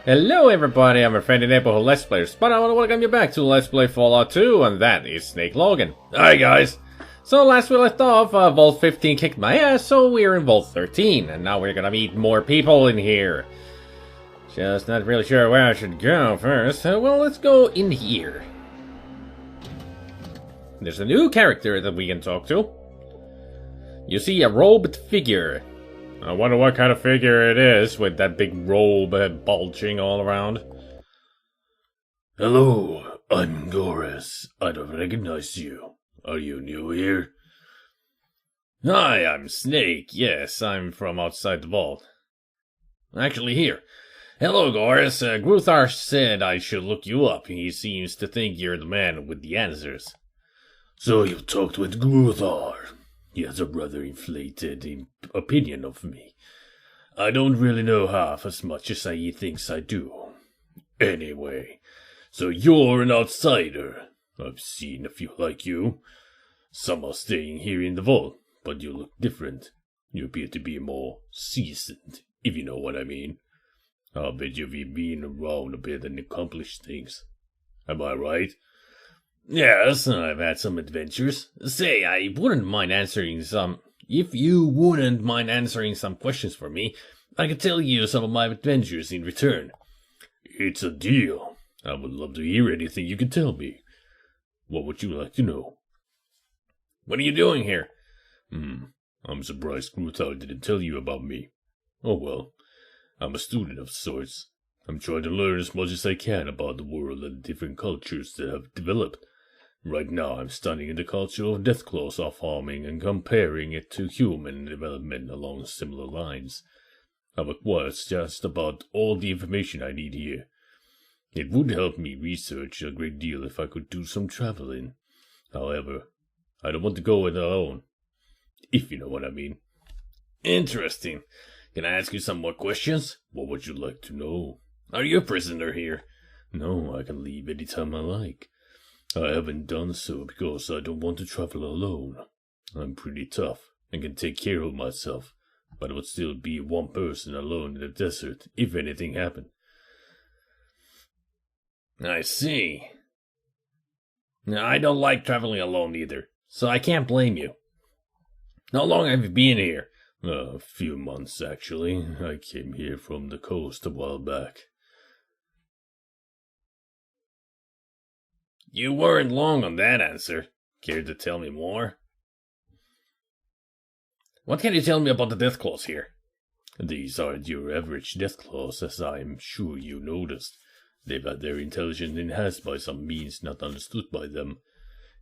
Hello everybody, I'm a friendly neighborhood Let's Players, but I want to welcome you back to Let's Play Fallout 2, and that is Snake Logan. Hi guys! So last we left off, Vault 15 kicked my ass, so we're in Vault 13, and now we're gonna meet more people in here. Just not really sure where I should go first. Well, let's go in here. There's a new character that we can talk to. You see a robed figure. I wonder what kind of figure it is with that big robe bulging all around. Hello, I'm Goris. I don't recognize you. Are you new here? Hi, I'm Snake. Yes, I'm from outside the vault. Actually, here. Hello, Goris. Gruthar said I should look you up. He seems to think you're the man with the answers. So you've talked with Gruthar. He has a rather inflated opinion of me. I don't really know half as much as he thinks I do. Anyway, so you're an outsider. I've seen a few like you. Some are staying here in the vault, but you look different. You appear to be more seasoned, if you know what I mean. I'll bet you've been around a bit and accomplished things. Am I right? Yes, I've had some adventures. Say, I wouldn't mind answering some... If you wouldn't mind answering some questions for me, I could tell you some of my adventures in return. It's a deal. I would love to hear anything you can tell me. What would you like to know? What are you doing here? I'm surprised Gruthar didn't tell you about me. Oh well, I'm a student of sorts. I'm trying to learn as much as I can about the world and the different cultures that have developed. Right now I'm studying the culture of Deathclaws off-farming and comparing it to human development along similar lines. I've acquired just about all the information I need here. It would help me research a great deal if I could do some traveling. However, I don't want to go it alone, if you know what I mean. Interesting. Can I ask you some more questions? What would you like to know? Are you a prisoner here? No, I can leave any time I like. I haven't done so because I don't want to travel alone. I'm pretty tough and can take care of myself, but I would still be one person alone in the desert if anything happened. I see. I don't like traveling alone either, so I can't blame you. How long have you been here? A few months, actually. I came here from the coast a while back. You weren't long on that answer. Care to tell me more? What can you tell me about the Deathclaws here? These aren't your average Deathclaws, as I'm sure you noticed. They've had their intelligence enhanced by some means not understood by them.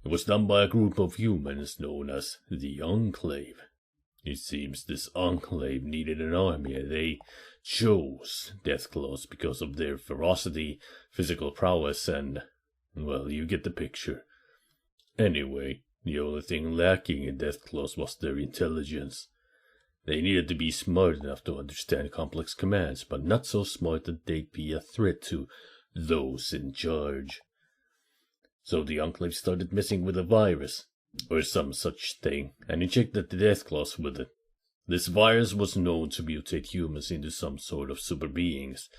It was done by a group of humans known as the Enclave. It seems this Enclave needed an army, and they chose Deathclaws because of their ferocity, physical prowess, and... well, you get the picture. Anyway, the only thing lacking in Deathclaws was their intelligence. They needed to be smart enough to understand complex commands, but not so smart that they'd be a threat to those in charge. So the Enclave started messing with a virus, or some such thing, and injected the Deathclaws with it. This virus was known to mutate humans into some sort of super beings,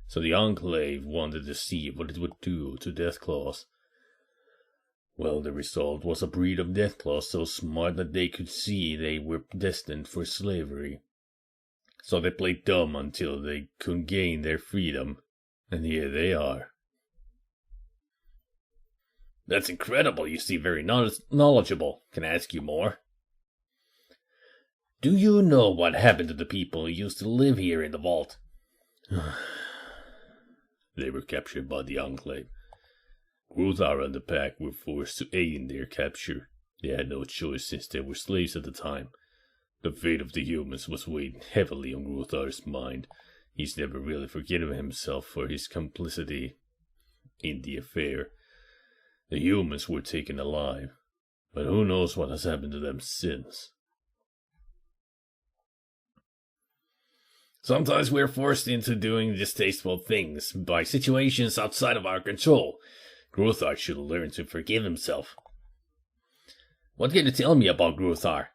so the Enclave wanted to see what it would do to Deathclaws. Well, the result was a breed of Deathclaws so smart that they could see they were destined for slavery. So they played dumb until they could gain their freedom, and here they are. That's incredible. You seem very knowledgeable. Can I ask you more? Do you know what happened to the people who used to live here in the vault? They were captured by the Enclave. Gruthar and the pack were forced to aid in their capture. They had no choice since they were slaves at the time. The fate of the humans was weighing heavily on Gruthar's mind. He's never really forgiven himself for his complicity in the affair. The humans were taken alive, but who knows what has happened to them since. Sometimes we're forced into doing distasteful things by situations outside of our control. Gruthar should learn to forgive himself. What can you tell me about Gruthar?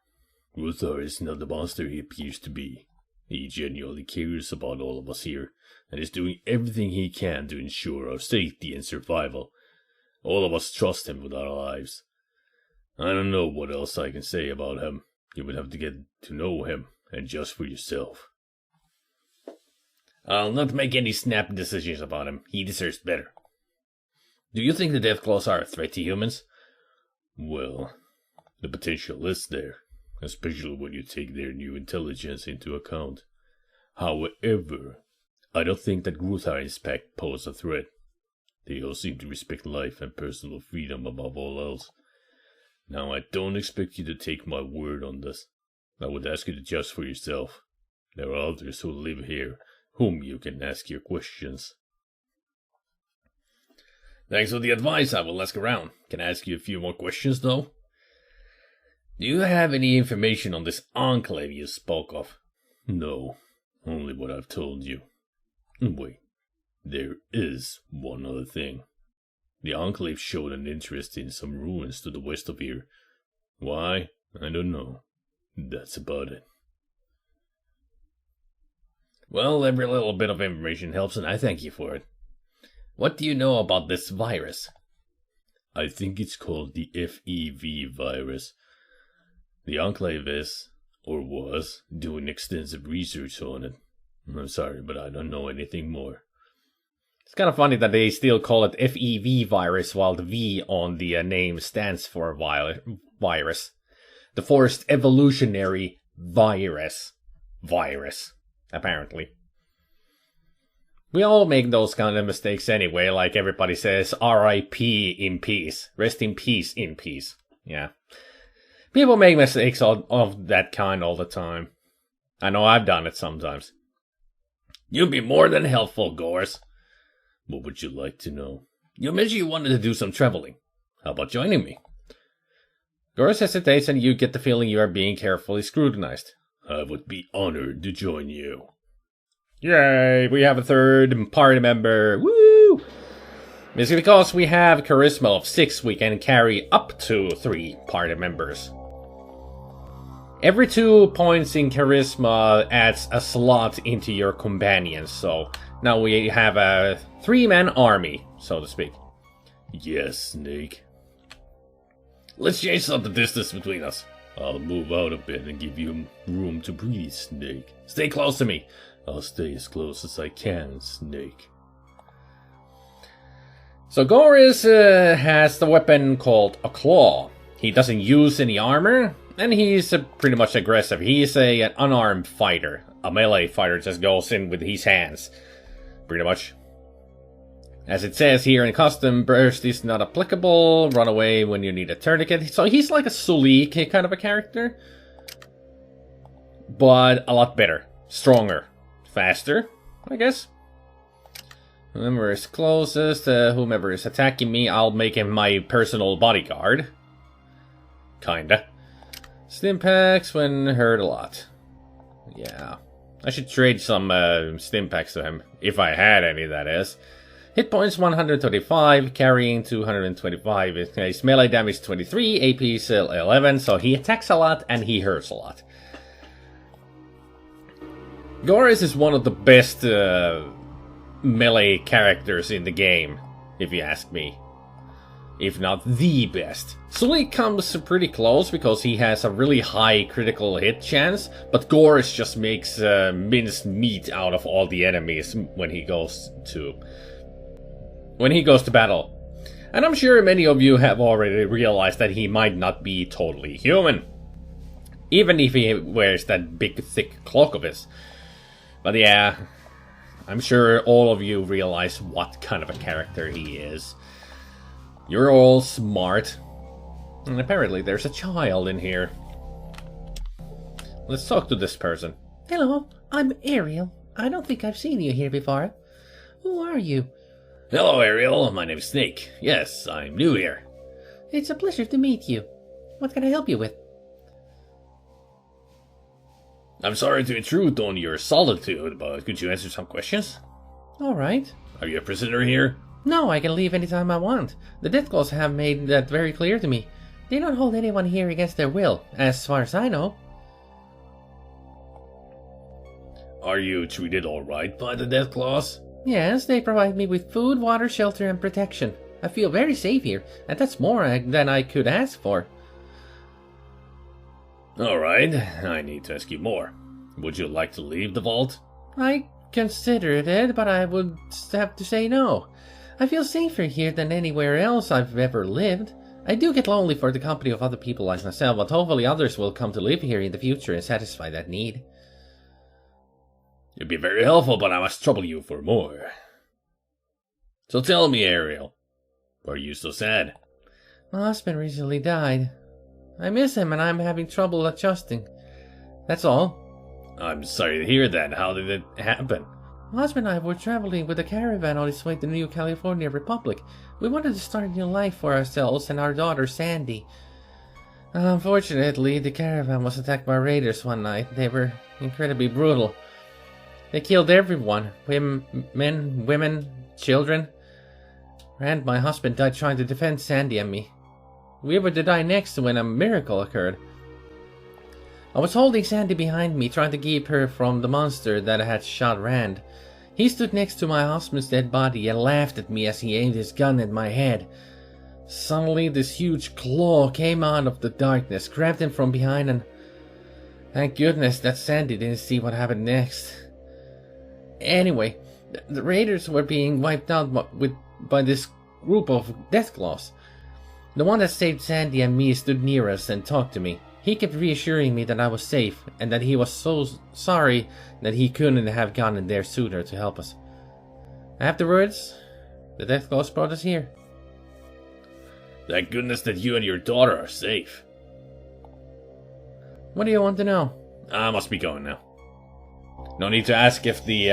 Gruthar is not the monster he appears to be. He genuinely cares about all of us here, and is doing everything he can to ensure our safety and survival. All of us trust him with our lives. I don't know what else I can say about him. You would have to get to know him, and just for yourself. I'll not make any snap decisions about him. He deserves better. Do you think the Deathclaws are a threat to humans? Well, the potential is there, especially when you take their new intelligence into account. However, I don't think that Gruthar's pact pose a threat. They all seem to respect life and personal freedom above all else. Now, I don't expect you to take my word on this. I would ask you to judge for yourself. There are others who live here, whom you can ask your questions. Thanks for the advice. I will ask around. Can I ask you a few more questions, though? Do you have any information on this enclave you spoke of? No, only what I've told you. Wait, there is one other thing. The enclave showed an interest in some ruins to the west of here. Why? I don't know. That's about it. Well, every little bit of information helps, and I thank you for it. What do you know about this virus? I think it's called the FEV virus. The Enclave is, or was, doing extensive research on it. I'm sorry, but I don't know anything more. It's kind of funny that they still call it FEV virus, while the V on the name stands for virus. The Forced Evolutionary Virus. Virus, apparently. We all make those kind of mistakes anyway, like everybody says, R.I.P. in peace. Rest in peace in peace. Yeah. People make mistakes of that kind all the time. I know I've done it sometimes. You'd be more than helpful, Goris. What would you like to know? You mentioned you wanted to do some traveling. How about joining me? Goris hesitates and you get the feeling you are being carefully scrutinized. I would be honored to join you. Yay, we have a third party member. Woo! Basically, because we have charisma of 6, we can carry up to 3 party members. Every 2 points in charisma adds a slot into your companions, so now we have a 3-man army, so to speak. Yes, Snake. Let's change up the distance between us. I'll move out a bit and give you room to breathe, Snake. Stay close to me. I'll stay as close as I can, Snake. So Goris has the weapon called a claw. He doesn't use any armor, and he's pretty much aggressive. He's an unarmed fighter. A melee fighter just goes in with his hands. Pretty much. As it says here in custom, burst is not applicable. Run away when you need a tourniquet. So he's like a Sulik kind of a character. But a lot better. Stronger. Faster, I guess. Whoever is closest, whomever is attacking me, I'll make him my personal bodyguard. Kinda. Stimpaks when hurt a lot. Yeah. I should trade some Stimpaks to him. If I had any, that is. Hit points 135, carrying 225. His melee damage 23, AP is 11, so he attacks a lot and he hurts a lot. Goris is one of the best melee characters in the game, if you ask me. If not the best. Sulik comes pretty close because he has a really high critical hit chance, but Goris just makes minced meat out of all the enemies when he goes to battle. And I'm sure many of you have already realized that he might not be totally human, even if he wears that big thick cloak of his. But yeah, I'm sure all of you realize what kind of a character he is. You're all smart. And apparently there's a child in here. Let's talk to this person. Hello, I'm Ariel. I don't think I've seen you here before. Who are you? Hello, Ariel. My name's Snake. Yes, I'm new here. It's a pleasure to meet you. What can I help you with? I'm sorry to intrude on your solitude, but could you answer some questions? Alright. Are you a prisoner here? No, I can leave anytime I want. The Deathclaws have made that very clear to me. They don't hold anyone here against their will, as far as I know. Are you treated alright by the Death Claws? Yes, they provide me with food, water, shelter, and protection. I feel very safe here, and that's more than I could ask for. Alright, I need to ask you more. Would you like to leave the vault? I considered it, but I would have to say no. I feel safer here than anywhere else I've ever lived. I do get lonely for the company of other people like myself, but hopefully others will come to live here in the future and satisfy that need. You'd be very helpful, but I must trouble you for more. So tell me, Ariel, why are you so sad? My husband recently died. I miss him and I'm having trouble adjusting. That's all. I'm sorry to hear that. How did it happen? My husband and I were traveling with a caravan on its way to the New Caledonia Republic. We wanted to start a new life for ourselves and our daughter Sandy. Unfortunately, the caravan was attacked by raiders one night. They were incredibly brutal. They killed everyone. Men, women, children. And my husband died trying to defend Sandy and me. We were to die next when a miracle occurred. I was holding Sandy behind me, trying to keep her from the monster that had shot Rand. He stood next to my husband's dead body and laughed at me as he aimed his gun at my head. Suddenly, this huge claw came out of the darkness, grabbed him from behind, and thank goodness that Sandy didn't see what happened next. Anyway, the raiders were being wiped out by this group of Deathclaws. The one that saved Sandy and me stood near us and talked to me. He kept reassuring me that I was safe, and that he was so sorry that he couldn't have gotten there sooner to help us. Afterwards, the Deathclaws brought us here. Thank goodness that you and your daughter are safe. What do you want to know? I must be going now. No need to ask if the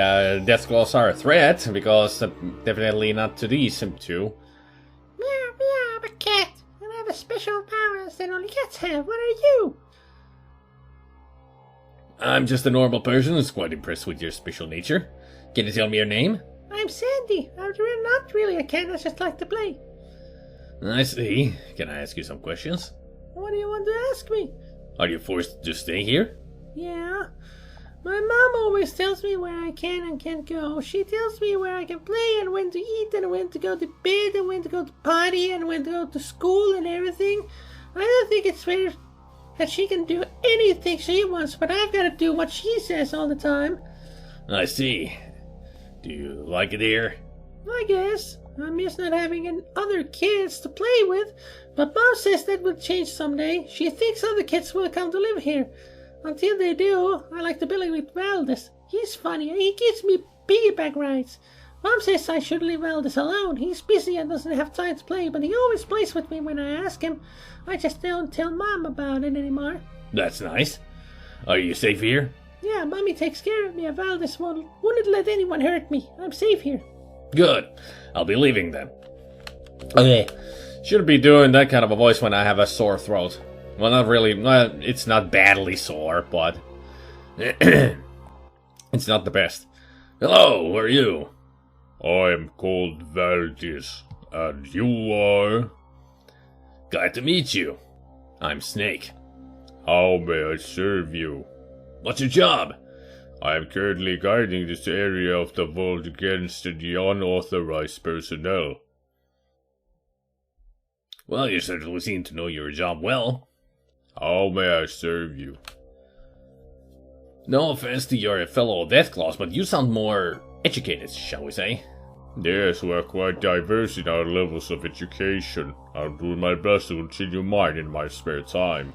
Deathclaws are a threat, because definitely not to these two. Meow, meow, I'm a cat, and I have a special powers that only cats have. What are you? I'm just a normal person who's quite impressed with your special nature. Can you tell me your name? I'm Sandy. I'm not really a cat, I just like to play. I see. Can I ask you some questions? What do you want to ask me? Are you forced to stay here? Yeah. My mom always tells me where I can and can't go. She tells me where I can play and when to eat and when to go to bed and when to go to party and when to go to school and everything. I don't think it's fair that she can do anything she wants, but I've got to do what she says all the time. I see. Do you like it here? I guess. I miss not having other kids to play with, but Mom says that will change someday. She thinks other kids will come to live here. Until they do, I like to play with Valdez. He's funny and he gives me piggyback rides. Mom says I should leave Valdez alone. He's busy and doesn't have time to play, but he always plays with me when I ask him. I just don't tell Mom about it anymore. That's nice. Are you safe here? Yeah, Mommy takes care of me and Valdez wouldn't let anyone hurt me. I'm safe here. Good. I'll be leaving then. Okay. Shouldn't be doing that kind of a voice when I have a sore throat. Well, not really. Well, it's not badly sore, but it's not the best. Hello, who are you? I'm called Valdez, and you are? Glad to meet you. I'm Snake. How may I serve you? What's your job? I am currently guiding this area of the vault against the unauthorized personnel. Well, you certainly seem to know your job well. How may I serve you? No offense to your fellow Deathclaws, but you sound more educated, shall we say? Yes, we're quite diverse in our levels of education. I'll do my best to continue mine in my spare time.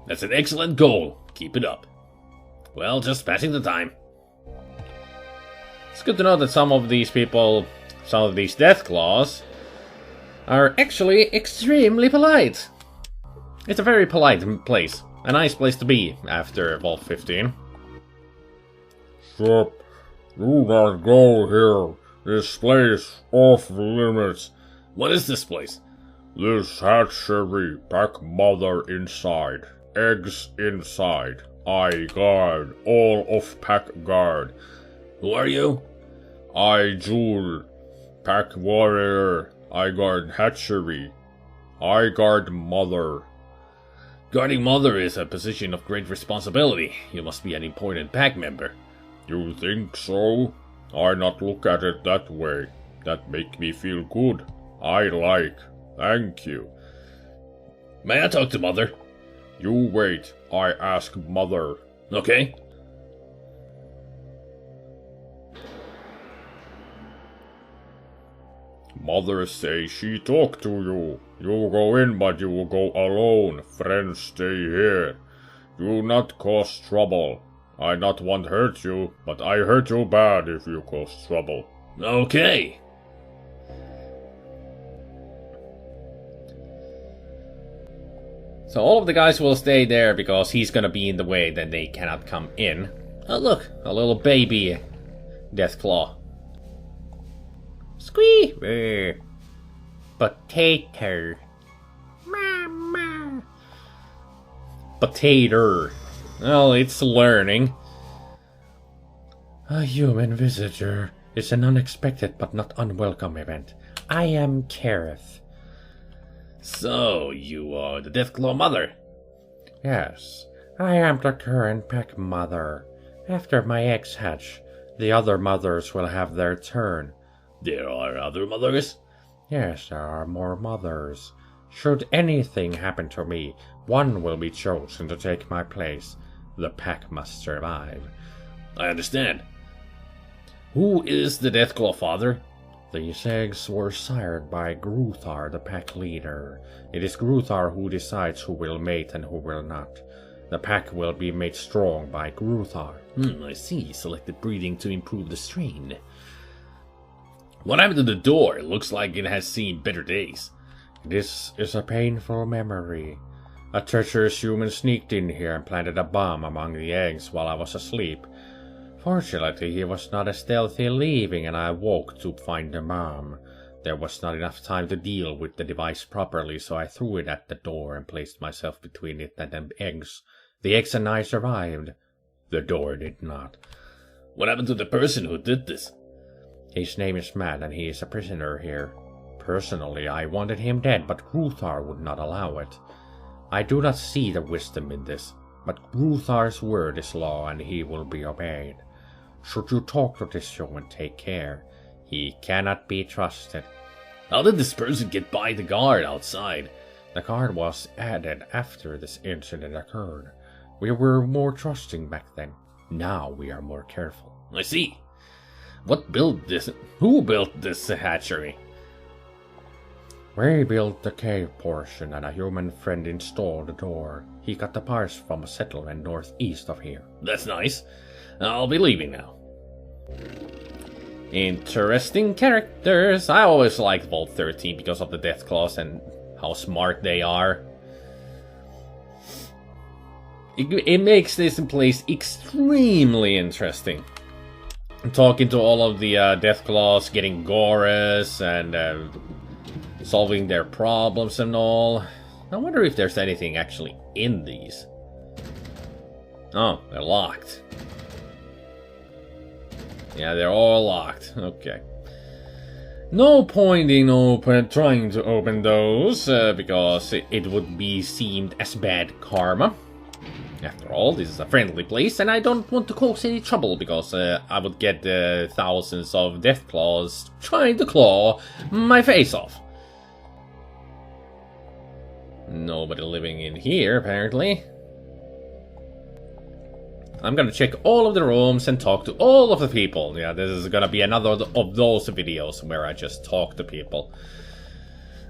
That's an excellent goal. Keep it up. Well, just passing the time. It's good to know that some of these people, some of these Deathclaws, are actually extremely polite. It's a very polite place. A nice place to be after Vault 15. Stop. Do not go here. This place off limits. What is this place? This hatchery. Pack mother inside. Eggs inside. I guard. All of pack guard. Who are you? I Jewel. Pack warrior. I guard hatchery. I guard mother. Guarding mother is a position of great responsibility. You must be an important pack member. You think so? I not look at it that way. That make me feel good. I like. Thank you. May I talk to Mother? You wait. I ask Mother. Okay. Mother say she talk to you. You go in, but you will go alone. Friends stay here. You not cause trouble. I not want hurt you, but I hurt you bad if you cause trouble. Okay. So all of the guys will stay there because he's gonna be in the way, then they cannot come in. Oh look, a little baby Deathclaw. Squee! Potato. Mama. Potato. Well, it's learning. A human visitor is an unexpected but not unwelcome event. I am Kareth. So, you are the Deathclaw Mother? Yes, I am the current pack mother. After my eggs hatch, the other mothers will have their turn. There are other mothers? Yes, there are more mothers. Should anything happen to me, one will be chosen to take my place. The pack must survive. I understand. Who is the Deathclaw father? These eggs were sired by Gruthar, the pack leader. It is Gruthar who decides who will mate and who will not. The pack will be made strong by Gruthar. I see. Selected breeding to improve the strain. What happened to the door? It looks like it has seen better days. This is a painful memory. A treacherous human sneaked in here and planted a bomb among the eggs while I was asleep. Fortunately, he was not as stealthy leaving, and I woke to find the bomb. There was not enough time to deal with the device properly, so I threw it at the door and placed myself between it and the eggs. The eggs and I survived. The door did not. What happened to the person who did this? His name is Matt, and he is a prisoner here. Personally, I wanted him dead, but Gruthar would not allow it. I do not see the wisdom in this, but Gruthar's word is law, and he will be obeyed. Should you talk to this human, take care. He cannot be trusted. How did this person get by the guard outside? The guard was added after this incident occurred. We were more trusting back then. Now we are more careful. I see. What built this? Who built this hatchery? We built the cave portion, and a human friend installed the door. He got the parts from a settlement northeast of here. That's nice. I'll be leaving now. Interesting characters. I always liked Vault 13 because of the Deathclaws and how smart they are. It makes this place extremely interesting. Talking to all of the Deathclaws, getting Goris, and solving their problems and all. I wonder if there's anything actually in these. Oh, they're locked. Yeah, they're all locked. Okay. No point in trying to open those, because it would be seemed as bad karma. After all, this is a friendly place, and I don't want to cause any trouble, because I would get thousands of Deathclaws trying to claw my face off. Nobody living in here, apparently. I'm gonna check all of the rooms and talk to all of the people. Yeah, this is gonna be another of those videos where I just talk to people.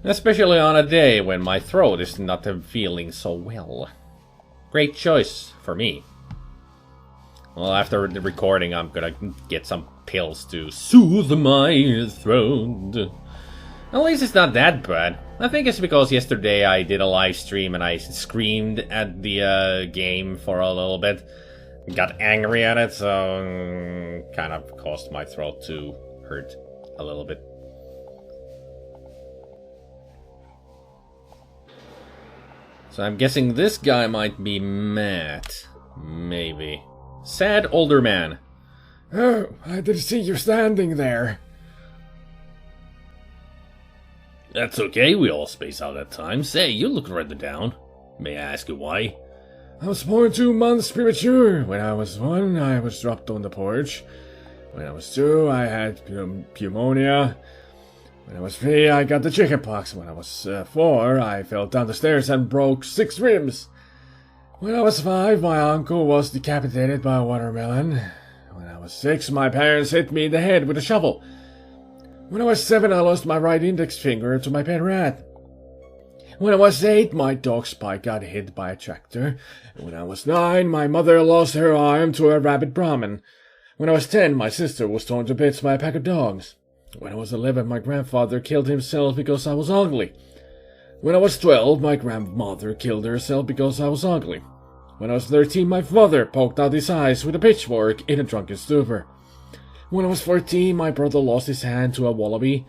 Especially on a day when my throat is not feeling so well. Great choice for me. Well, after the recording, I'm gonna get some pills to soothe my throat. At least it's not that bad. I think it's because yesterday I did a live stream and I screamed at the game for a little bit. Got angry at it, so kind of caused my throat to hurt a little bit. So I'm guessing this guy might be Matt. Maybe. Sad older man. Oh, I did see you standing there. That's okay, we all space out at times. Say, you look rather down. May I ask you why? I was born 2 months premature. When I was 1, I was dropped on the porch. When I was 2, I had pneumonia. When I was 3, I got the chickenpox. When I was 4, I fell down the stairs and broke 6 ribs. When I was 5, my uncle was decapitated by a watermelon. When I was 6, my parents hit me in the head with a shovel. When I was 7, I lost my right index finger to my pet rat. When I was 8, my dog Spike got hit by a tractor. When I was 9, my mother lost her arm to a rabid Brahmin. When I was 10, my sister was torn to bits by a pack of dogs. When I was 11, my grandfather killed himself because I was ugly. When I was 12, my grandmother killed herself because I was ugly. When I was 13, my father poked out his eyes with a pitchfork in a drunken stupor. When I was 14, my brother lost his hand to a wallaby.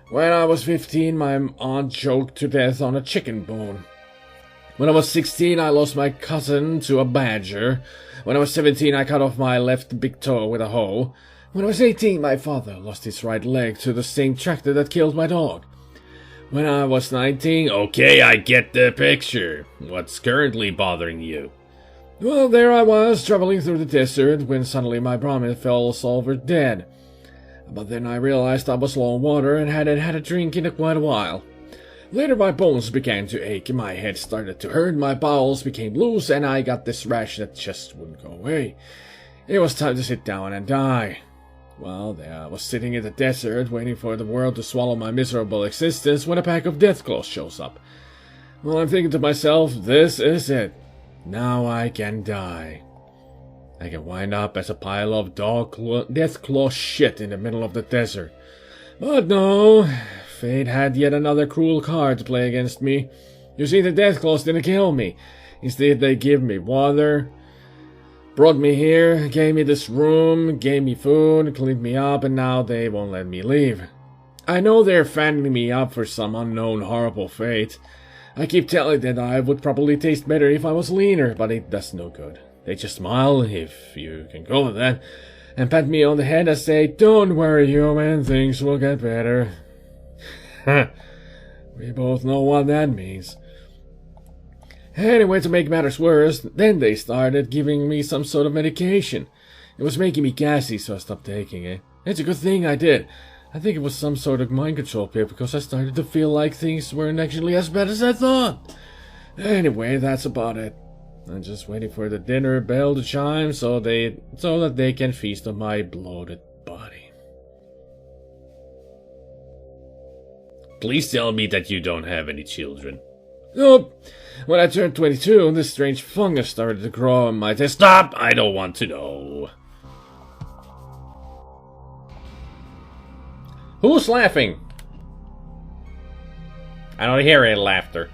When I was 15, my aunt choked to death on a chicken bone. When I was 16, I lost my cousin to a badger. When I was 17, I cut off my left big toe with a hoe. When I was 18, my father lost his right leg to the same tractor that killed my dog. When I was 19... Okay, I get the picture. What's currently bothering you? Well, there I was, traveling through the desert, when suddenly my Brahmin fell over dead. But then I realized I was low on water and hadn't had a drink in quite a while. Later my bones began to ache, my head started to hurt, my bowels became loose, and I got this rash that just wouldn't go away. It was time to sit down and die. Well, there I was sitting in the desert, waiting for the world to swallow my miserable existence when a pack of death claws shows up. Well, I'm thinking to myself, this is it. Now I can die. I can wind up as a pile of death claw shit in the middle of the desert. But no, fate had yet another cruel card to play against me. You see, the death claws didn't kill me. Instead, they gave me water, brought me here, gave me this room, gave me food, cleaned me up, and now they won't let me leave. I know they're fattening me up for some unknown horrible fate. I keep telling them I would probably taste better if I was leaner, but it does no good. They just smile, if you can call it that, and pat me on the head and say, "Don't worry, human, things will get better." We both know what that means. Anyway, to make matters worse, then they started giving me some sort of medication. It was making me gassy, so I stopped taking it. It's a good thing I did. I think it was some sort of mind control pill, because I started to feel like things weren't actually as bad as I thought. Anyway, that's about it. I'm just waiting for the dinner bell to chime so that they can feast on my bloated body. Please tell me that you don't have any children. Nope. When I turned 22, this strange fungus started to grow on my test. Stop! I don't want to know. Who's laughing? I don't hear any laughter.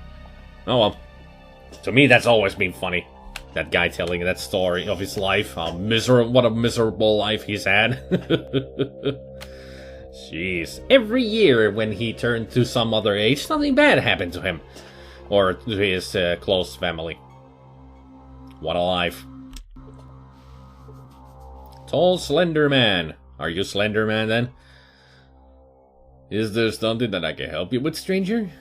Oh well. To me, that's always been funny. That guy telling that story of his life. What a miserable life he's had. Jeez. Every year when he turned to some other age, something bad happened to him. Or to his close family. What a life. Tall, slender man. Are you Slender Man then? Is there something that I can help you with, stranger?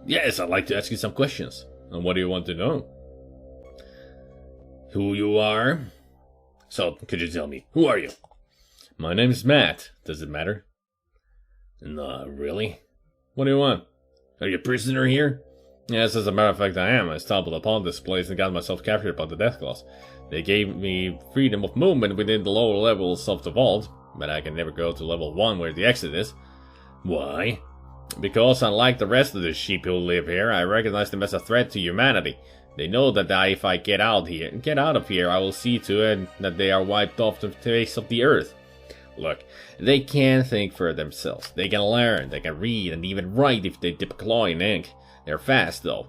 Yes, I'd like to ask you some questions. And what do you want to know? Who you are? So, could you tell me, who are you? My name's Matt. Does it matter? Not really. What do you want? Are you a prisoner here? Yes, as a matter of fact I am. I stumbled upon this place and got myself captured by the Deathclaws. They gave me freedom of movement within the lower levels of the vault, but I can never go to level 1 where the exit is. Why? Because unlike the rest of the sheep who live here, I recognize them as a threat to humanity. They know that if I get out of here, I will see to it that they are wiped off the face of the earth. Look, they can think for themselves. They can learn, they can read, and even write if they dip a claw in ink. They're fast, though.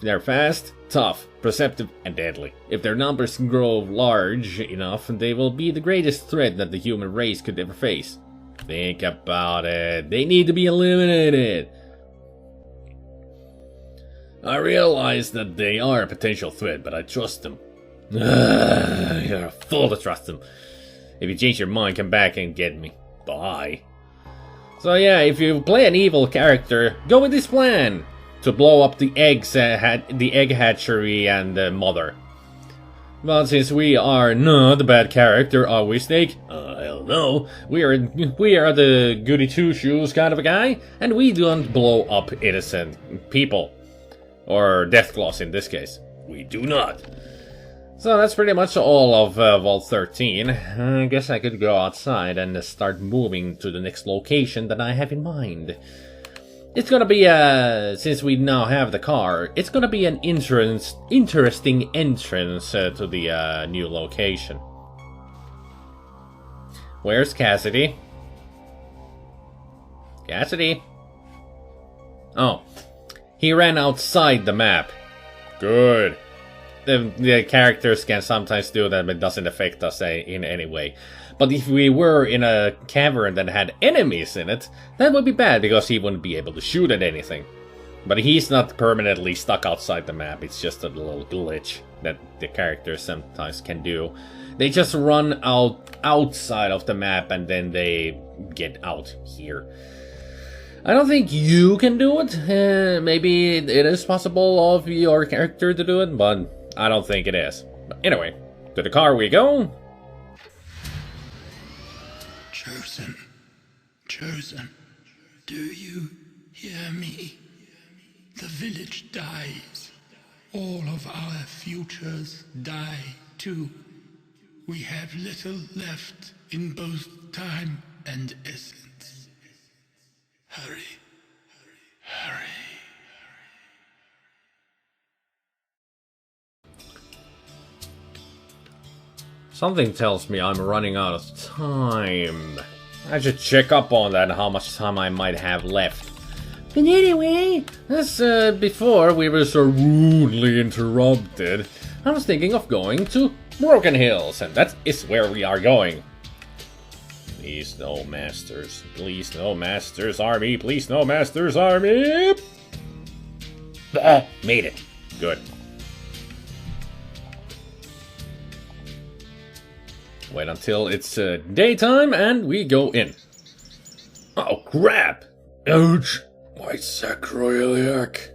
They're fast, tough, perceptive, and deadly. If their numbers grow large enough, they will be the greatest threat that the human race could ever face. Think about it. They need to be eliminated. I realize that they are a potential threat, but I trust them. You're a fool to trust them. If you change your mind, come back and get me. Bye. So yeah, if you play an evil character, go with this plan. to blow up the eggs, the egg hatchery and the mother. But since we are not the bad character, are we, Snake? Hell no. We are the goody two-shoes kind of a guy, and we don't blow up innocent people. Or Deathclaws in this case. We do not. So that's pretty much all of Vault 13. I guess I could go outside and start moving to the next location that I have in mind. It's gonna be, since we now have the car, it's gonna be an interesting entrance to the new location. Where's Cassidy? Cassidy? Oh, he ran outside the map. Good. The characters can sometimes do that, but it doesn't affect us in any way. But if we were in a cavern that had enemies in it, that would be bad, because he wouldn't be able to shoot at anything. But he's not permanently stuck outside the map, it's just a little glitch that the characters sometimes can do. They just run outside of the map and then they get out here. I don't think you can do it. Maybe it is possible of your character to do it, but I don't think it is. But anyway, to the car we go. Chosen, do you hear me? The village dies. All of our futures die too. We have little left in both time and essence. Hurry. Something tells me I'm running out of time. I should check up on that, how much time I might have left. But anyway, As before we were so rudely interrupted, I was thinking of going to Broken Hills, and that is where we are going. Please no masters. Please no masters army. Please no masters army. Made it. Good. Wait until it's daytime and we go in. Oh crap! Ouch! My sacroiliac.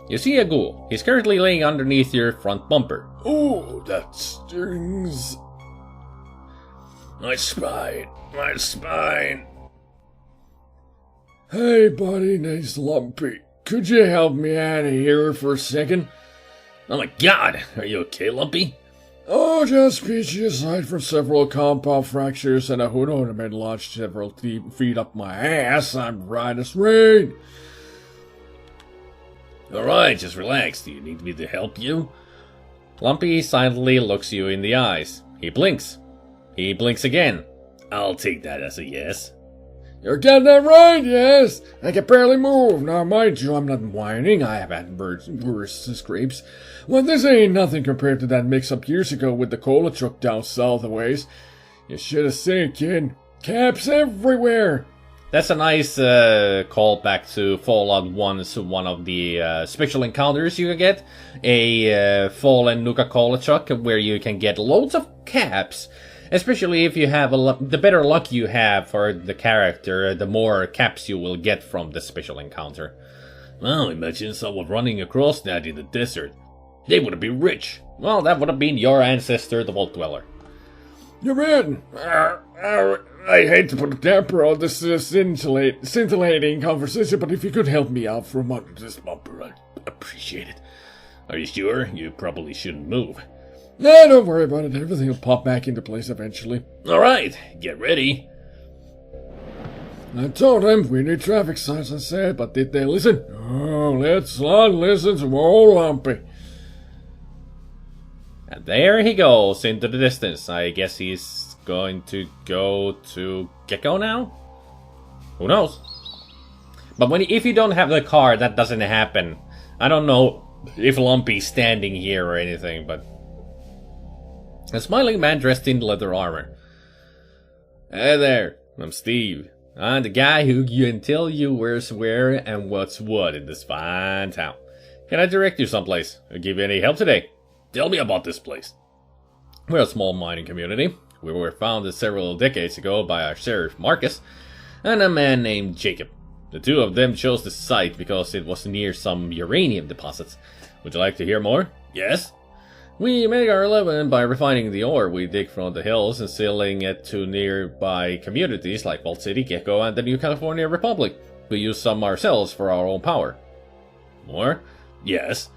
You see a ghoul. He's currently laying underneath your front bumper. Oh, that stings. My spine. Hey, buddy, nice Lumpy. Could you help me out of here for a second? Oh my god! Are you okay, Lumpy? Oh, just peachy aside from several compound fractures and a hood ornament lodged several feet up my ass, I'm right as rain. Alright, just relax. Do you need me to help you? Lumpy silently looks you in the eyes. He blinks. He blinks again. I'll take that as a yes. You're getting that right, yes. I can barely move. Now, mind you, I'm not whining. I have had worse scrapes. Well, this ain't nothing compared to that mix-up years ago with the cola truck down south a ways. You should have seen, kid. Caps everywhere. That's a nice callback to Fallout 1's one of the special encounters you can get. A fallen Nuka-Cola truck where you can get loads of caps. Especially if you have the better luck you have for the character, the more caps you will get from the special encounter. Well, imagine someone running across that in the desert. They would be rich. Well, that would have been your ancestor, the Vault Dweller. You're in. I hate to put a damper on this scintillating conversation, but if you could help me out from under this bumper, I'd appreciate it. Are you sure? You probably shouldn't move. Nah, don't worry about it. Everything will pop back into place eventually. Alright, get ready. I told them we need traffic signs, I said, but did they listen? Oh, let's not listen to old Lumpy. And there he goes into the distance. I guess he's going to go to Gecko now? Who knows? But if you don't have the car, that doesn't happen. I don't know if Lumpy's standing here or anything, but... A smiling man dressed in leather armor. Hey there, I'm Steve. I'm the guy who can tell you where's where and what's what in this fine town. Can I direct you someplace or give you any help today? Tell me about this place. We're a small mining community. We were founded several decades ago by our sheriff Marcus and a man named Jacob. The two of them chose the site because it was near some uranium deposits. Would you like to hear more? Yes? We make our living by refining the ore we dig from the hills and selling it to nearby communities like Vault City, Gecko, and the New California Republic. We use some ourselves for our own power. More? Yes.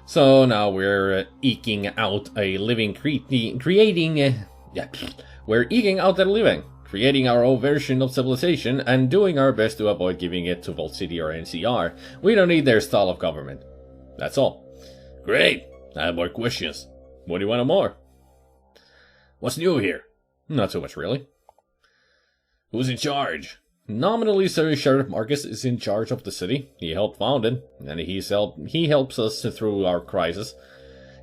So now we're eking out a living, we're eking out a living, creating our own version of civilization, and doing our best to avoid giving it to Vault City or NCR. We don't need their style of government. That's all. Great. I have more questions. What do you want more? What's new here? Not so much, really. Who's in charge? Nominally, Sir Sheriff Marcus is in charge of the city. He helped found it, and he helps us through our crisis.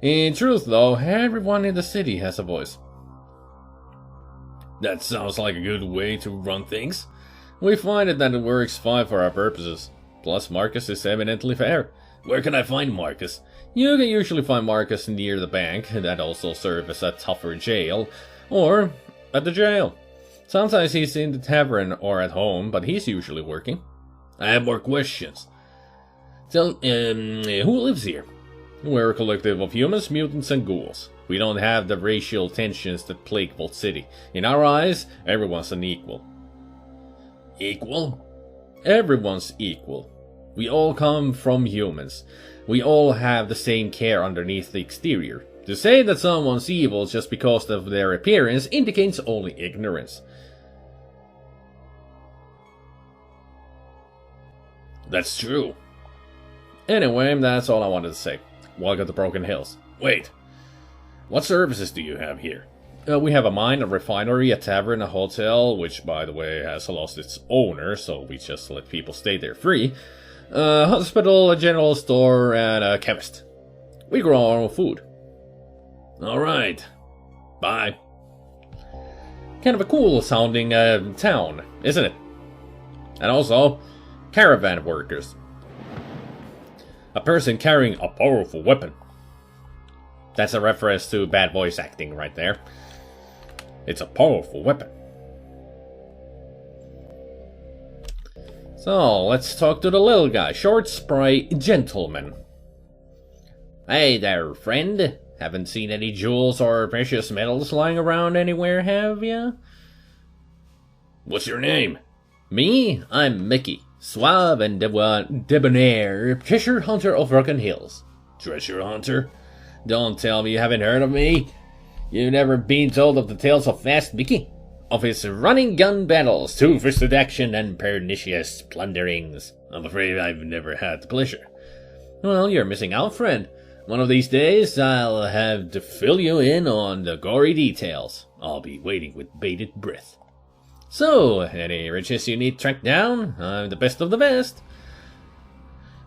In truth, though, everyone in the city has a voice. That sounds like a good way to run things. We find that it works fine for our purposes. Plus, Marcus is eminently fair. Where can I find Marcus? You can usually find Marcus near the bank, that also serves as a tougher jail, or at the jail. Sometimes he's in the tavern or at home, but he's usually working. I have more questions. Who lives here? We're a collective of humans, mutants, and ghouls. We don't have the racial tensions that plague Vault City. In our eyes, everyone's an equal. Equal? Everyone's equal. We all come from humans. We all have the same care underneath the exterior. To say that someone's evil just because of their appearance indicates only ignorance. That's true. Anyway, that's all I wanted to say. Welcome to Broken Hills. Wait. What services do you have here? We have a mine, a refinery, a tavern, a hotel, which, by the way, has lost its owner, so we just let people stay there free. A hospital, a general store, and a chemist. We grow our own food. Alright. Bye. Kind of a cool sounding town, isn't it? And also, caravan workers. A person carrying a powerful weapon. That's a reference to bad voice acting right there. It's a powerful weapon. So, let's talk to the little guy. Short, spry gentleman. Hey there, friend. Haven't seen any jewels or precious metals lying around anywhere, have ya? What's your name? Me? I'm Mickey. Suave and debonair treasure hunter of Broken Hills. Treasure hunter? Don't tell me you haven't heard of me. You've never been told of the tales of Fast Mickey? Of his running gun battles, two-fisted action, and pernicious plunderings. I'm afraid I've never had the pleasure. Well, you're missing out, friend. One of these days, I'll have to fill you in on the gory details. I'll be waiting with bated breath. So, any riches you need tracked down? I'm the best of the best.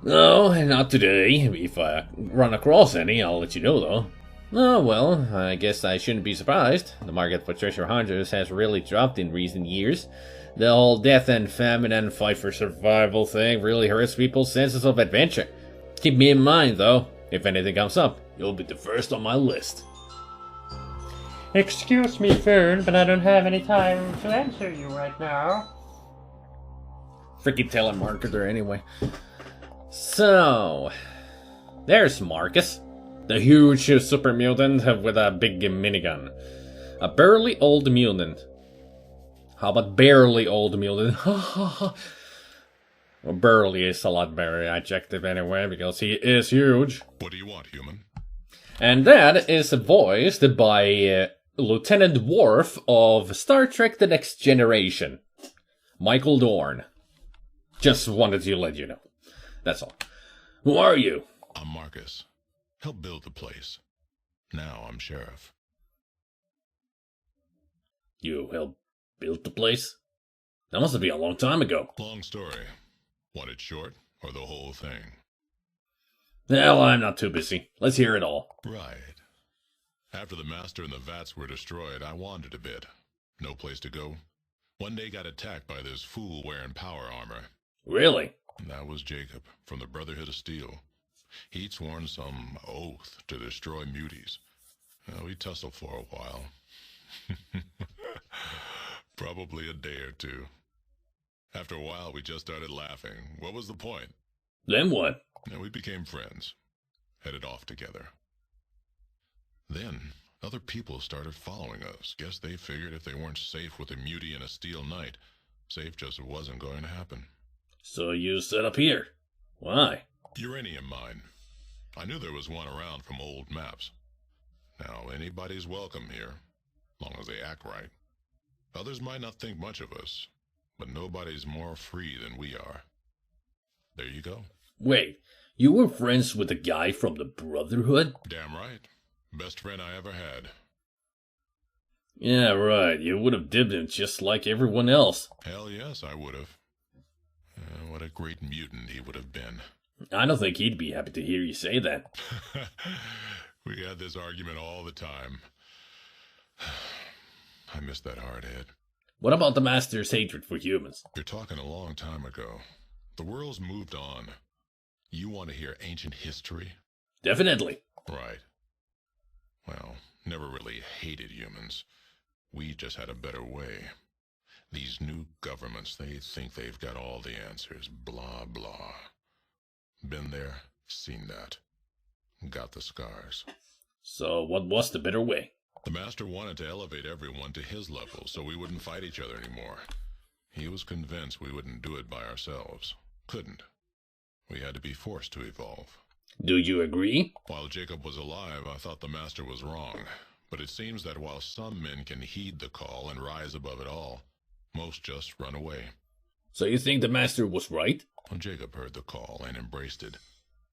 No, not today. If I run across any, I'll let you know, though. Oh, well, I guess I shouldn't be surprised. The market for treasure hunters has really dropped in recent years. The whole death and famine and fight for survival thing really hurts people's senses of adventure. Keep me in mind, though. If anything comes up, you'll be the first on my list. Excuse me, Fern, but I don't have any time to answer you right now. Freaking telemarketer, anyway. So, there's Marcus. The huge super mutant with a big minigun. A burly old mutant. How about barely old mutant? Well, burly is a lot better adjective anyway, because he is huge. What do you want, human? And that is voiced by Lieutenant Worf of Star Trek The Next Generation. Michael Dorn. Just wanted to let you know. That's all. Who are you? I'm Marcus. Help build the place. Now I'm sheriff. You helped build the place? That must have been a long time ago. Long story. Want it short or the whole thing? Well, I'm not too busy. Let's hear it all. Right. After the master and the vats were destroyed, I wandered a bit. No place to go. One day got attacked by this fool wearing power armor. Really? That was Jacob, from the Brotherhood of Steel. He'd sworn some oath to destroy muties. We tussled for a while. Probably a day or two. After a while, we just started laughing. What was the point? Then what? And we became friends. Headed off together. Then, other people started following us. Guess they figured if they weren't safe with a mutie and a steel knight, safe just wasn't going to happen. So you set up here. Why? Uranium mine. I knew there was one around from old maps. Now, anybody's welcome here, long as they act right. Others might not think much of us, but nobody's more free than we are. There you go. Wait, you were friends with the guy from the Brotherhood? Damn right. Best friend I ever had. Yeah, right. You would have dibbed him just like everyone else. Hell yes, I would have. What a great mutant he would have been. I don't think he'd be happy to hear you say that. We had this argument all the time. I miss that hard head. What about the Master's hatred for humans? You're talking a long time ago. The world's moved on. You want to hear ancient history? Definitely. Right. Well, never really hated humans. We just had a better way. These new governments, they think they've got all the answers. Blah, blah. Been there, seen that. Got the scars. So what was the better way? The Master wanted to elevate everyone to his level so we wouldn't fight each other anymore. He was convinced we wouldn't do it by ourselves. Couldn't. We had to be forced to evolve. Do you agree? While Jacob was alive, I thought the Master was wrong. But it seems that while some men can heed the call and rise above it all, most just run away. So you think the Master was right? When Jacob heard the call and embraced it,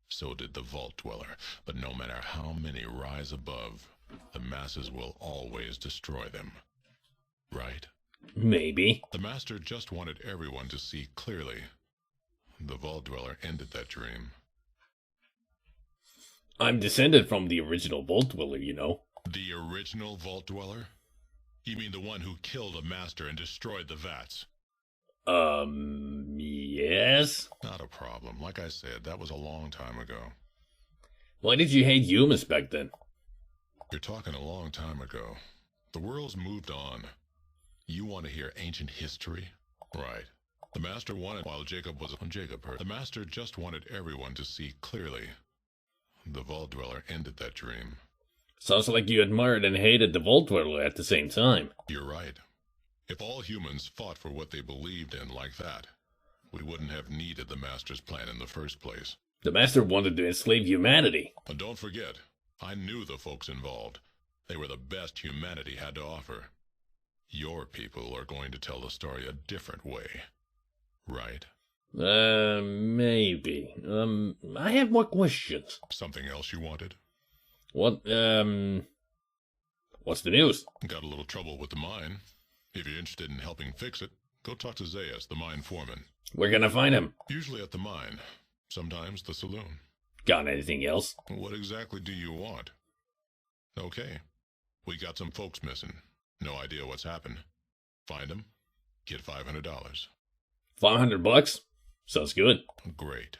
so did the Vault Dweller. But no matter how many rise above, the masses will always destroy them. Right? Maybe. The Master just wanted everyone to see clearly. The Vault Dweller ended that dream. I'm descended from the original Vault Dweller, you know. The original Vault Dweller? You mean the one who killed the Master and destroyed the vats? Yes? Not a problem. Like I said, that was a long time ago. Why did you hate humans back then? You're talking a long time ago. The world's moved on. You want to hear ancient history? Right. The Master wanted while Jacob was on Jacob heard. The Master just wanted everyone to see clearly. The Vault Dweller ended that dream. Sounds like you admired and hated the Vault Dweller at the same time. You're right. If all humans fought for what they believed in like that, we wouldn't have needed the Master's plan in the first place. The Master wanted to enslave humanity. And don't forget, I knew the folks involved. They were the best humanity had to offer. Your people are going to tell the story a different way. Right? Maybe. I have more questions. Something else you wanted? What's the news? Got a little trouble with the mine. If you're interested in helping fix it, go talk to Zayas, the mine foreman. Where can I find him? Usually at the mine. Sometimes the saloon. Got anything else? What exactly do you want? Okay. We got some folks missing. No idea what's happened. Find them. Get $500. $500? Sounds good. Great.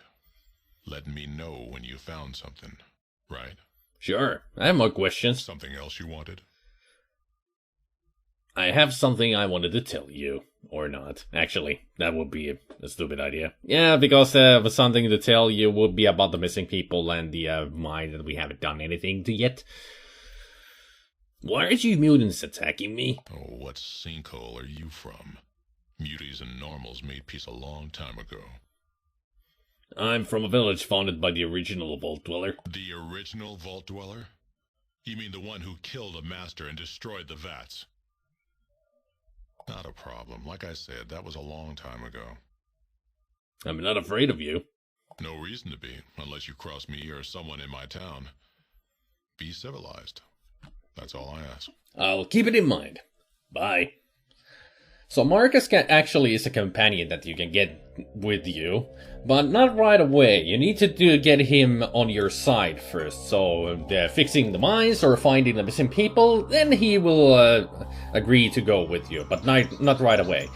Let me know when you found something. Right? Sure. I have more questions. Something else you wanted? I have something I wanted to tell you. Or not. Actually, that would be a stupid idea. Yeah, because something to tell you would be about the missing people and the mine that we haven't done anything to yet. Why aren't you mutants attacking me? Oh, what sinkhole are you from? Muties and normals made peace a long time ago. I'm from a village founded by the original Vault Dweller. The original Vault Dweller? You mean the one who killed the Master and destroyed the vats? Not a problem. Like I said, that was a long time ago. I'm not afraid of you. No reason to be, unless you cross me or someone in my town. Be civilized. That's all I ask. I'll keep it in mind. Bye. So Marcus actually is a companion that you can get with you, but not right away. You need to get him on your side first. So fixing the mines or finding the missing people, then he will agree to go with you, but not right away.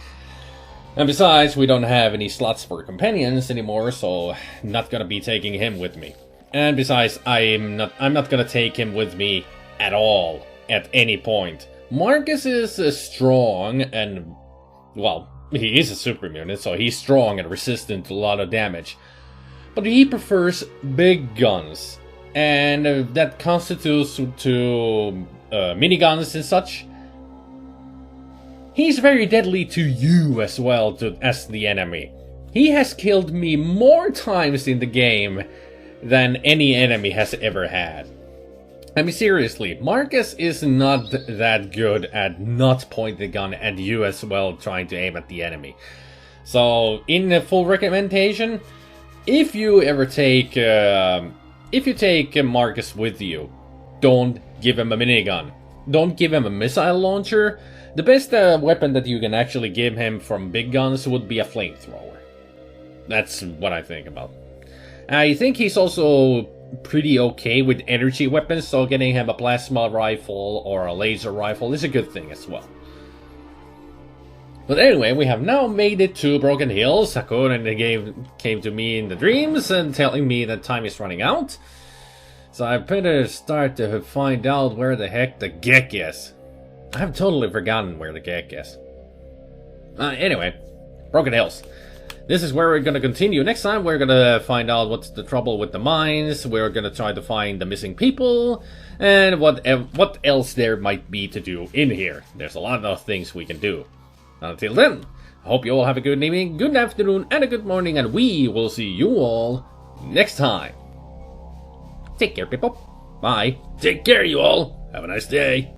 And besides, we don't have any slots for companions anymore, so not gonna be taking him with me. And besides, I'm not gonna take him with me at all at any point. Marcus is strong and, well, he is a super mutant, so he's strong and resistant to a lot of damage. But he prefers big guns, and that constitutes to miniguns and such. He's very deadly to you as well, as the enemy. He has killed me more times in the game than any enemy has ever had. I mean, seriously, Marcus is not that good at not pointing the gun at you as well, trying to aim at the enemy. So, in a full recommendation, if you ever take, Marcus with you, don't give him a minigun. Don't give him a missile launcher. The best weapon that you can actually give him from big guns would be a flamethrower. That's what I think about. I think he's also pretty okay with energy weapons, so getting him a plasma rifle or a laser rifle is a good thing as well. But anyway, we have now made it to Broken Hills. Sakura in the game came to me in the dreams and telling me that time is running out. So I better start to find out where the heck the Gek is. I have totally forgotten where the Gek is. Anyway, Broken Hills. This is where we're going to continue. Next time we're going to find out what's the trouble with the mines. We're going to try to find the missing people. And what else there might be to do in here. There's a lot of things we can do. Until then, I hope you all have a good evening, good afternoon, and a good morning. And we will see you all next time. Take care, people. Bye. Take care, you all. Have a nice day.